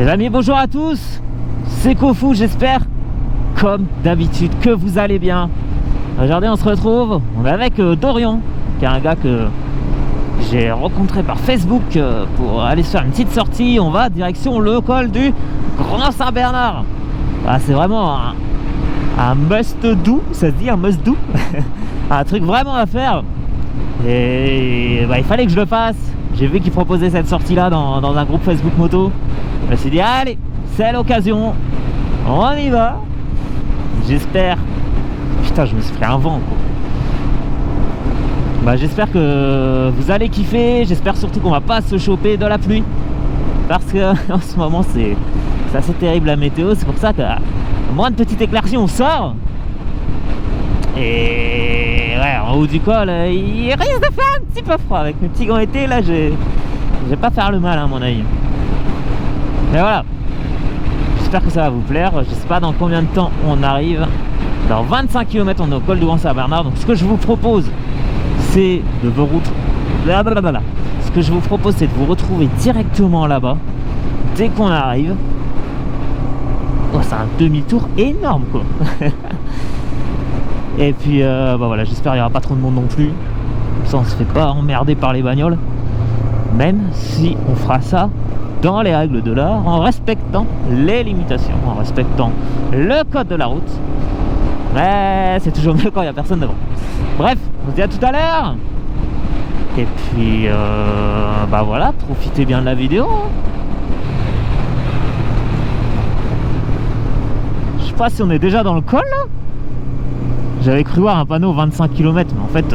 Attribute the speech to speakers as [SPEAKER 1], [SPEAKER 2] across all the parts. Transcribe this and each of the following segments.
[SPEAKER 1] Les amis, bonjour à tous, c'est Kofou, j'espère comme d'habitude que vous allez bien. Aujourd'hui on se retrouve, on est avec Dorian, qui est un gars que j'ai rencontré par Facebook pour aller se faire une petite sortie. On va direction le col du Grand Saint-Bernard. Ah, c'est vraiment un must-do, ça se dit un must-do. Un truc vraiment à faire. Et bah, il fallait que je le fasse. J'ai vu qu'il proposait cette sortie là dans un groupe Facebook moto. Je me suis dit allez, c'est l'occasion, on y va. J'espère. Putain, je me suis pris un vent quoi. Bah, j'espère que vous allez kiffer. J'espère surtout qu'on va pas se choper de la pluie, parce que en ce moment c'est assez terrible la météo. C'est pour ça qu'à moins de petite éclaircie on sort. Et ouais, en haut du col, il risque de faire un petit peu froid. Avec mes petits gants été là, je vais pas faire le mal à mon avis. Mais voilà, j'espère que ça va vous plaire. Je sais pas dans combien de temps on arrive. Dans 25 km on est au col du Grand Saint-Bernard. Donc ce que je vous propose, c'est de vous retrouver. Ce que je vous propose, c'est de vous retrouver directement là-bas dès qu'on arrive. Oh, c'est un demi-tour énorme quoi. Et puis bah voilà, j'espère qu'il n'y aura pas trop de monde non plus. Comme ça on se fait pas emmerder par les bagnoles. Même si on fera ça dans les règles de l'art, en respectant les limitations, en respectant le code de la route. Mais c'est toujours mieux quand il n'y a personne devant. Bref, on se dit à tout à l'heure. Et puis bah voilà, profitez bien de la vidéo. Je sais pas si on est déjà dans le col là. J'avais cru voir un panneau 25 km, mais en fait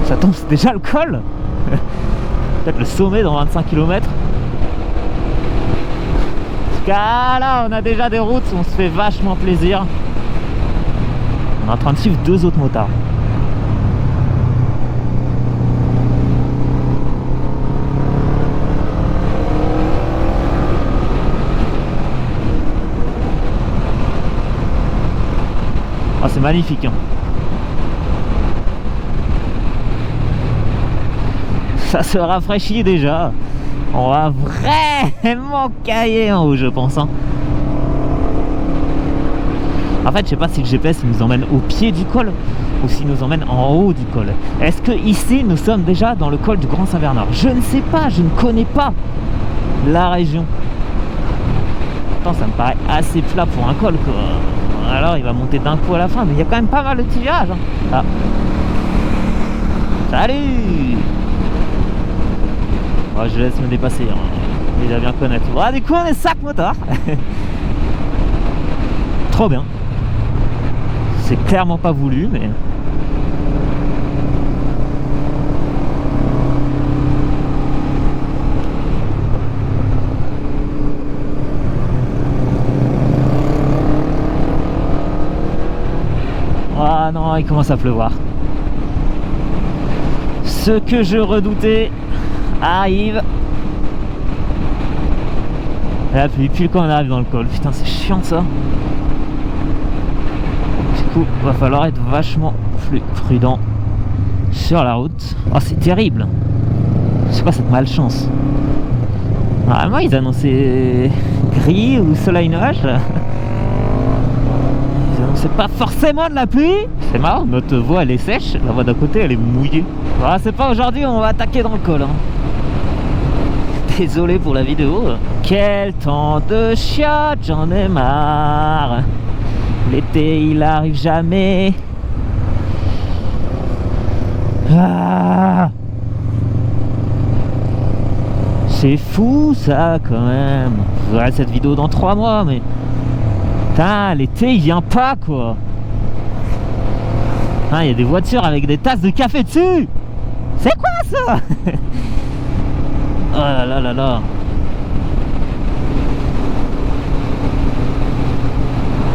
[SPEAKER 1] ça tombe, c'est déjà le col. Peut-être le sommet dans 25 km. Là on a déjà des routes, on se fait vachement plaisir. On est en train de suivre deux autres motards. Oh, c'est magnifique hein. Ça se rafraîchit déjà. On va vraiment cailler en haut je pense hein. En fait je sais pas si le GPS nous emmène au pied du col ou s'il nous emmène en haut du col. Est-ce que ici nous sommes déjà dans le col du Grand Saint-Bernard? Je ne sais pas, je ne connais pas la région. Pourtant ça me paraît assez plat pour un col quoi. Alors il va monter d'un coup à la fin, mais il y a quand même pas mal de petits virages hein. Ah. Salut. Oh, je laisse me dépasser hein. Il va bien connaître. Ah, du coup on est 5 motards. Trop bien. C'est clairement pas voulu mais ah non, il commence à pleuvoir. Ce que je redoutais arrive. Et puis pile quand on arrive dans le col. Putain, c'est chiant ça. Du coup, va falloir être vachement plus prudent sur la route. Oh, c'est terrible. C'est quoi cette malchance? Normalement, ils annonçaient gris ou soleil nuage. C'est pas forcément de la pluie. C'est marrant, notre voie elle est sèche, la voie d'à côté elle est mouillée. Ah, c'est pas aujourd'hui, on va attaquer dans le col hein. Désolé pour la vidéo. Quel temps de chiottes, j'en ai marre. L'été il arrive jamais. Ah, c'est fou ça quand même. Je verrai cette vidéo dans 3 mois mais putain, l'été il vient pas quoi. Il y a des voitures avec des tasses de café dessus. C'est quoi ça? Oh là là là là.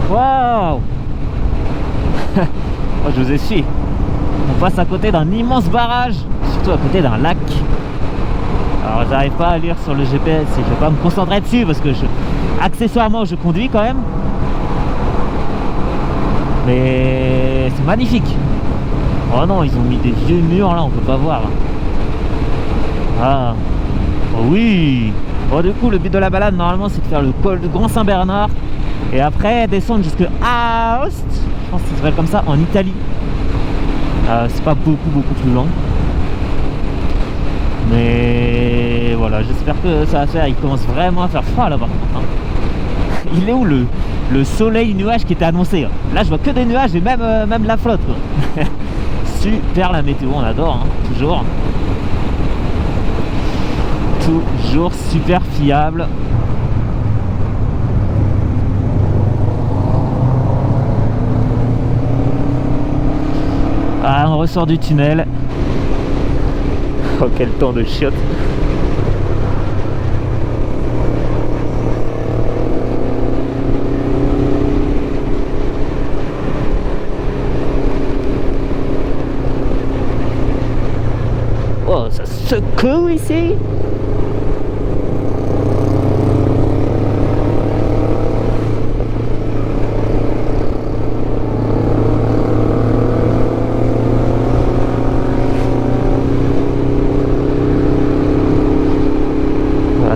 [SPEAKER 1] Waouh. Oh, je vous essuie. On passe à côté d'un immense barrage, surtout à côté d'un lac. Alors j'arrive pas à lire sur le GPS et je vais pas me concentrer dessus parce que accessoirement je conduis quand même. Mais c'est magnifique. Oh non, ils ont mis des vieux murs là, on peut pas voir. Ah, oh oui. Bon, du coup, le but de la balade, normalement, c'est de faire le col de Grand Saint-Bernard et après descendre jusqu'à Aoste, je pense que ça s'appelle comme ça, en Italie. C'est pas beaucoup plus long. Mais voilà, j'espère que ça va faire. Il commence vraiment à faire froid là par contre. Hein. Il est où le soleil nuage qui était annoncé? Là, je vois que des nuages et même la flotte, quoi. Super la météo, on adore, hein, toujours. Toujours super fiable. Ah, on ressort du tunnel. Oh, quel temps de chiotte. Oh, ça secoue ici.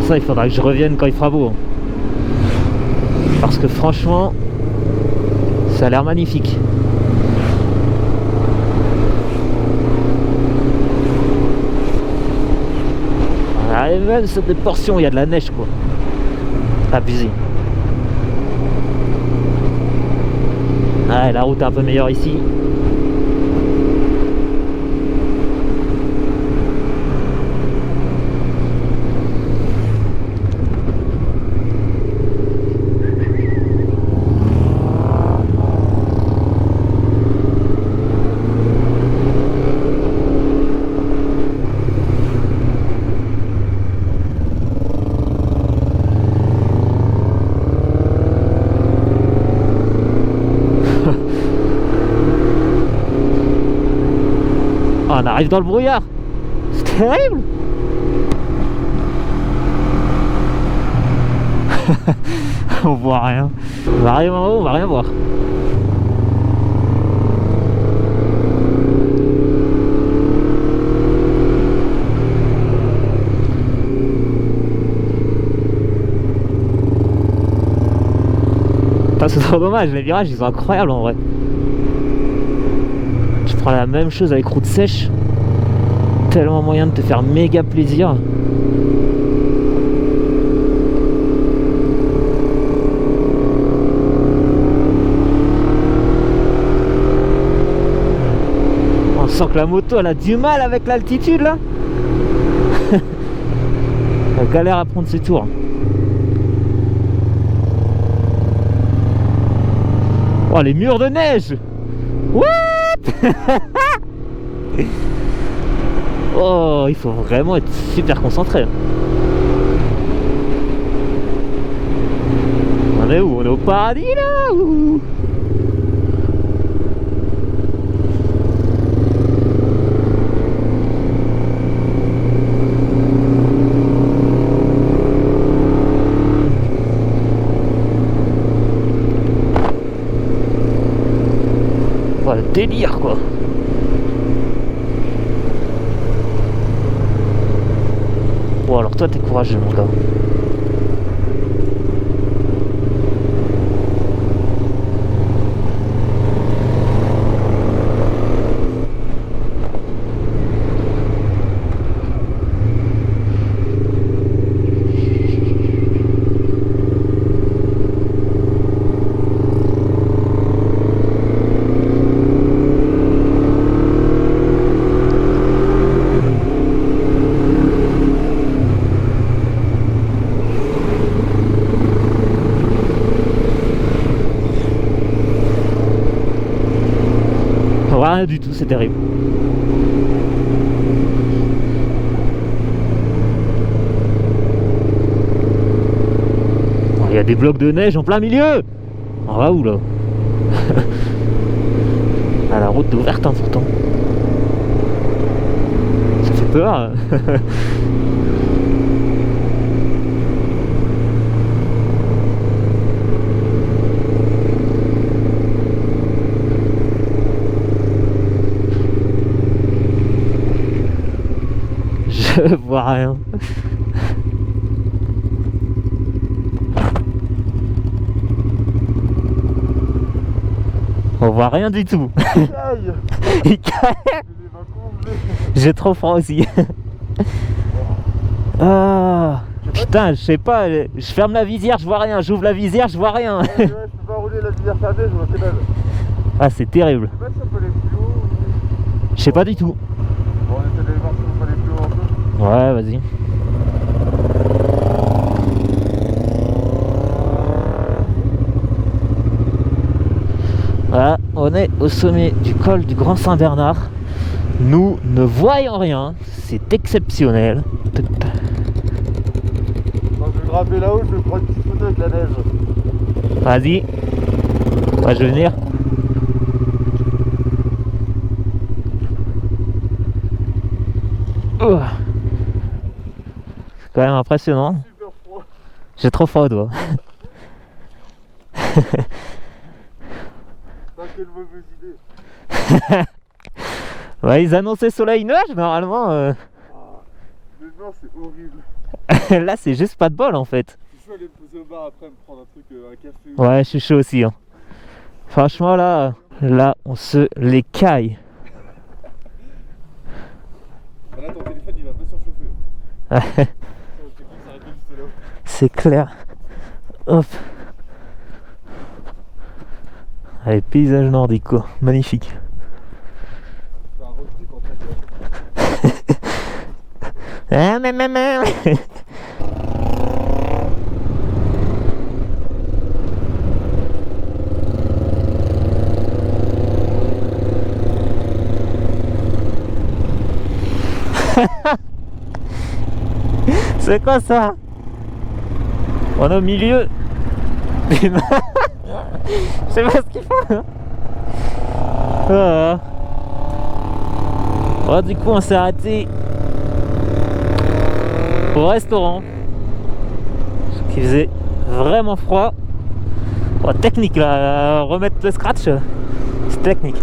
[SPEAKER 1] Ça, il faudra que je revienne quand il fera beau, parce que franchement ça a l'air magnifique. Et même sur des portions il y a de la neige, quoi. Abusé. Ah, la route est un peu meilleure ici. On arrive dans le brouillard. C'est terrible. On voit rien. On va arriver en haut, on va rien voir. C'est trop dommage, les virages ils sont incroyables en vrai. Tu prends la même chose avec route sèche. Tellement moyen de te faire méga plaisir. On sent que la moto elle a du mal avec l'altitude là. Elle galère à prendre ses tours. Oh, les murs de neige. What? Oh, il faut vraiment être super concentré. On est où? On est au paradis là ou... Oh, le délire quoi. Bon alors toi t'es courageux mon gars. Rien du tout, c'est terrible. Il y a des blocs de neige en plein milieu. On va où là? Ah, la route est ouverte hein, pourtant. Ça fait peur hein. Je vois rien. On voit rien du tout.
[SPEAKER 2] Caille.
[SPEAKER 1] Il caille. J'ai trop froid aussi. Ah, putain, je sais pas, je ferme la visière, je vois rien, j'ouvre la visière, je vois rien.
[SPEAKER 2] Ouais, je peux pas rouler la visière fermée, je vois que dalle.
[SPEAKER 1] Ah, c'est terrible.
[SPEAKER 2] Je sais pas si on peut aller plus haut.
[SPEAKER 1] Je sais pas du tout.
[SPEAKER 2] Bon, on essaie d'aller voir si on peut aller plus haut un peu.
[SPEAKER 1] Ouais, vas-y. Voilà, on est au sommet du col du Grand Saint-Bernard. Nous ne voyons rien, c'est exceptionnel.
[SPEAKER 2] Quand je vais grimper là-haut, je vais prendre une petite photo avec la neige.
[SPEAKER 1] Vas-y. Ouais, je vais venir. Oh. C'est quand même impressionnant.
[SPEAKER 2] Super froid.
[SPEAKER 1] J'ai trop froid, toi.
[SPEAKER 2] Pas quelle mauvaise idée.
[SPEAKER 1] Ouais, ils annonçaient soleil nuage normalement.
[SPEAKER 2] Ah, mais non, c'est horrible.
[SPEAKER 1] Là, c'est juste pas de bol en fait.
[SPEAKER 2] Je suis chaud aller me poser au bar après, me prendre un truc, un café.
[SPEAKER 1] Ouais, je suis chaud aussi. Hein. Franchement, là, on se les caille.
[SPEAKER 2] Ah, là, ton téléphone il va pas surchauffer.
[SPEAKER 1] C'est clair. Hop. Allez, paysage nordique quoi. Magnifique.
[SPEAKER 2] C'est un road trip en train.
[SPEAKER 1] Ah, maman. C'est quoi ça? On est au milieu. Je sais pas ce qu'il faut. Ah. Bon, du coup, on s'est arrêté au restaurant. Parce qu'il faisait vraiment froid. Bon, technique là, remettre le scratch, c'est technique.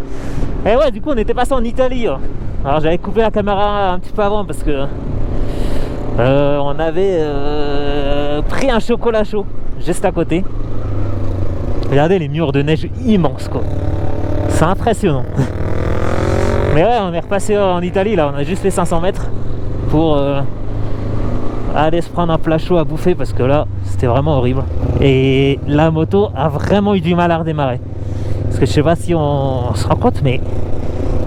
[SPEAKER 1] Et ouais, du coup, on était passé en Italie. Alors, j'avais coupé la caméra un petit peu avant parce que on avait pris un chocolat chaud juste à côté. Regardez les murs de neige immenses quoi. C'est impressionnant. Mais ouais, on est repassé en Italie là, on a juste fait 500 mètres pour aller se prendre un plat chaud à bouffer parce que là c'était vraiment horrible. Et la moto a vraiment eu du mal à redémarrer. Parce que je sais pas si on se rend compte, mais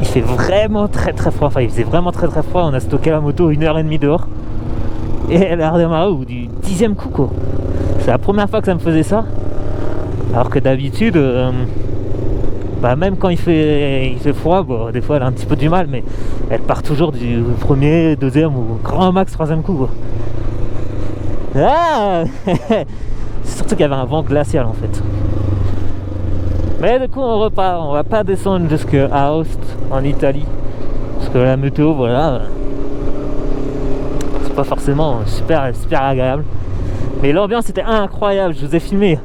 [SPEAKER 1] il fait vraiment très froid. Enfin, il faisait vraiment très froid. On a stocké la moto 1h30 dehors. Et elle a redémarré au bout du 10e coup quoi. C'est la première fois que ça me faisait ça. Alors que d'habitude, bah même quand il fait froid, bon, des fois elle a un petit peu du mal, mais elle part toujours du premier, deuxième ou grand max troisième coup quoi. Ah c'est surtout qu'il y avait un vent glacial en fait. Mais du coup on repart, on va pas descendre jusqu'à Aoste en Italie. Parce que la météo voilà, c'est pas forcément super agréable. Mais l'ambiance était incroyable, je vous ai filmé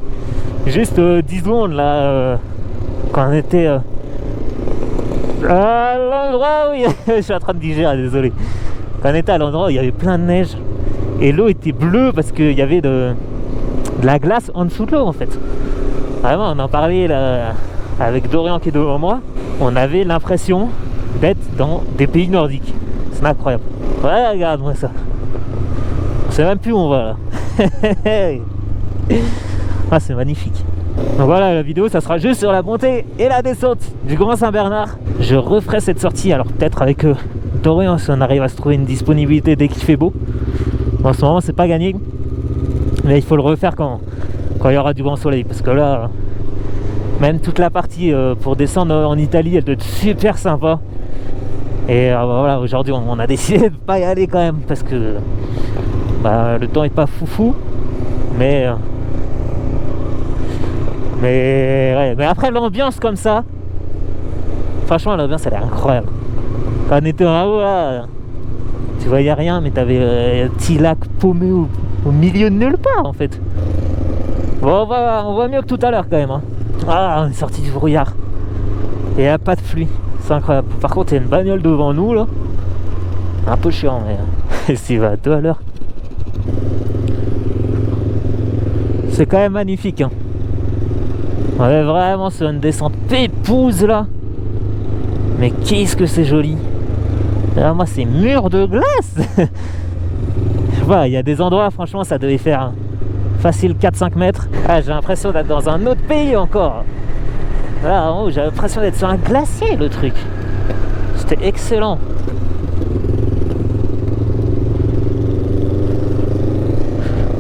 [SPEAKER 1] juste 10 secondes là quand on était à l'endroit où je suis en train de digérer, désolé. Quand on était à l'endroit où il y avait plein de neige et l'eau était bleue parce qu'il y avait de la glace en dessous de l'eau en fait. Vraiment, on en parlait là, avec Dorian qui est devant moi. On avait l'impression d'être dans des pays nordiques. C'est incroyable. Ouais, regarde-moi ça. On sait même plus où on va là. Ah, c'est magnifique. Donc voilà, la vidéo ça sera juste sur la montée et la descente du Grand Saint-Bernard. Je referai cette sortie, alors peut-être avec Dorian si on arrive à se trouver une disponibilité dès qu'il fait beau. En ce moment c'est pas gagné, mais il faut le refaire quand il y aura du grand soleil, parce que là même toute la partie pour descendre en Italie elle doit être super sympa. Et voilà, aujourd'hui on a décidé de pas y aller quand même parce que bah, le temps est pas foufou, mais ouais, mais après l'ambiance comme ça, franchement l'ambiance elle est incroyable. Quand on était en haut là, tu voyais rien, mais t'avais un petit lac paumé au milieu de nulle part en fait. Bon, on voit mieux que tout à l'heure quand même hein. Ah, on est sorti du brouillard et il n'y a pas de pluie, c'est incroyable. Par contre il y a une bagnole devant nous là, un peu chiant, mais s'il va à 2 à l'heure, c'est quand même magnifique hein. On est vraiment sur une descente pépouse là. Mais qu'est-ce que c'est joli. Alors moi c'est mur de glace. Je sais pas, il y a des endroits franchement ça devait faire facile 4-5 mètres. Ah, j'ai l'impression d'être dans un autre pays encore. Là en haut j'ai l'impression d'être sur un glacier le truc. C'était excellent.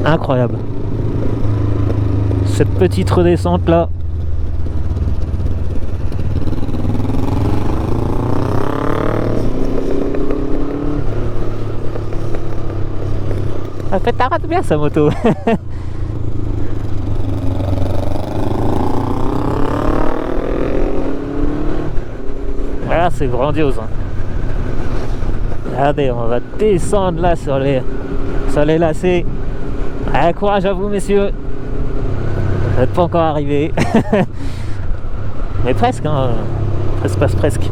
[SPEAKER 1] Incroyable. Cette petite redescente là. En fait, t'arrêtes bien sa moto. Voilà, c'est grandiose. Hein. Regardez, on va descendre là sur les lacets. Allez, courage à vous, messieurs. Vous n'êtes pas encore arrivés. Mais presque, hein. Ça se passe presque.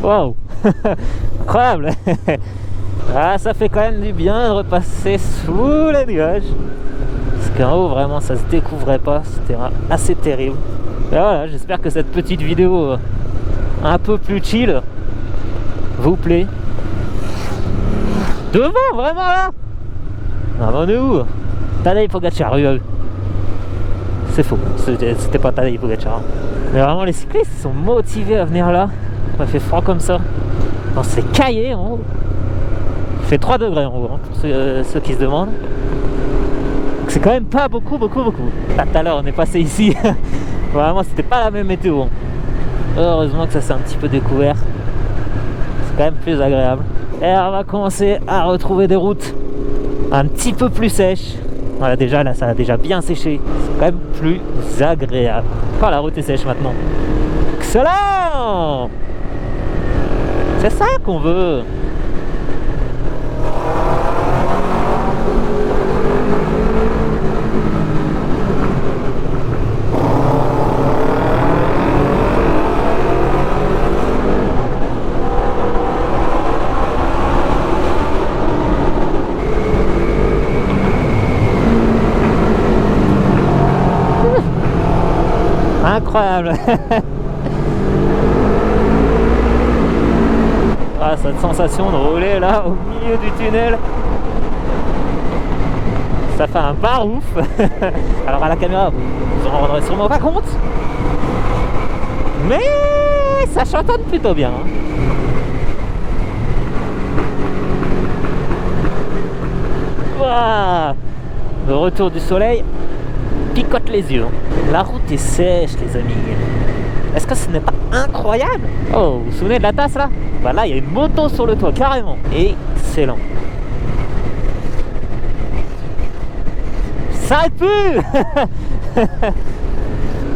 [SPEAKER 1] Waouh. Incroyable. Ah, ça fait quand même du bien de repasser sous les nuages. Parce qu'en haut, vraiment, ça se découvrait pas. C'était assez terrible. Et voilà, j'espère que cette petite vidéo un peu plus chill vous plaît. Devant, vraiment là. Ah, on est où? Tadej Pogacar, c'est faux, c'était pas Tadej Pogacar. Mais vraiment, les cyclistes sont motivés à venir là. Il fait froid comme ça. On s'est caillé en haut. Il fait 3 degrés en haut, hein, pour ceux qui se demandent. C'est quand même pas beaucoup. Là, tout à l'heure, on est passé ici. Vraiment, c'était pas la même météo. Hein. Heureusement que ça s'est un petit peu découvert. C'est quand même plus agréable. Et on va commencer à retrouver des routes un petit peu plus sèches. Voilà, déjà là, ça a déjà bien séché. C'est quand même plus agréable. Quand la route est sèche maintenant. Excellent! C'est ça qu'on veut. Incroyable. Ah, cette sensation de rouler là au milieu du tunnel, ça fait un barouf. Alors à la caméra vous en rendrez sûrement pas compte, mais ça chantonne plutôt bien. Ouah, le retour du soleil picote les yeux. La route est sèche, les amis. Est-ce que ce n'est pas incroyable? Oh, vous vous souvenez de la tasse là? Bah là, il y a une moto sur le toit, carrément. Excellent. Ça pue.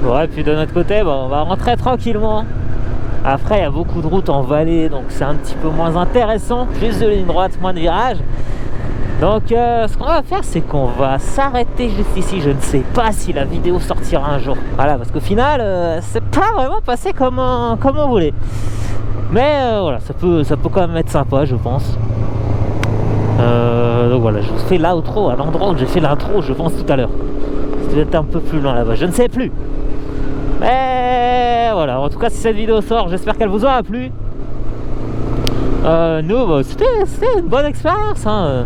[SPEAKER 1] Bon, et puis de notre côté, bon, on va rentrer tranquillement. Après, il y a beaucoup de routes en vallée, donc c'est un petit peu moins intéressant. Plus de ligne droite, moins de virages. Donc ce qu'on va faire, c'est qu'on va s'arrêter juste ici. Je ne sais pas si la vidéo sortira un jour. Voilà, parce qu'au final, c'est pas vraiment passé comme on voulait. Mais voilà, ça peut quand même être sympa, je pense. Donc voilà, je vous fais l'outro à l'endroit où j'ai fait l'intro, je pense, tout à l'heure. C'était peut-être un peu plus loin là-bas, je ne sais plus. Mais voilà, en tout cas, si cette vidéo sort, j'espère qu'elle vous aura plu. Nous, bah, c'était une bonne expérience, hein.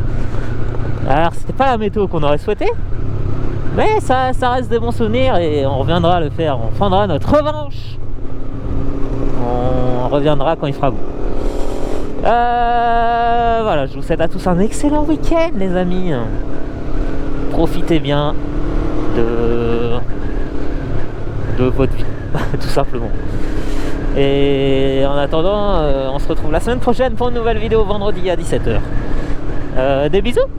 [SPEAKER 1] Alors c'était pas la météo qu'on aurait souhaité, mais ça reste des bons souvenirs et on reviendra le faire, on prendra notre revanche, on reviendra quand il fera beau. Voilà, je vous souhaite à tous un excellent week-end, les amis. Profitez bien de votre vie, tout simplement. Et en attendant, on se retrouve la semaine prochaine pour une nouvelle vidéo vendredi à 17h. Des bisous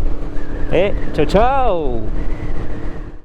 [SPEAKER 1] et ciao ciao.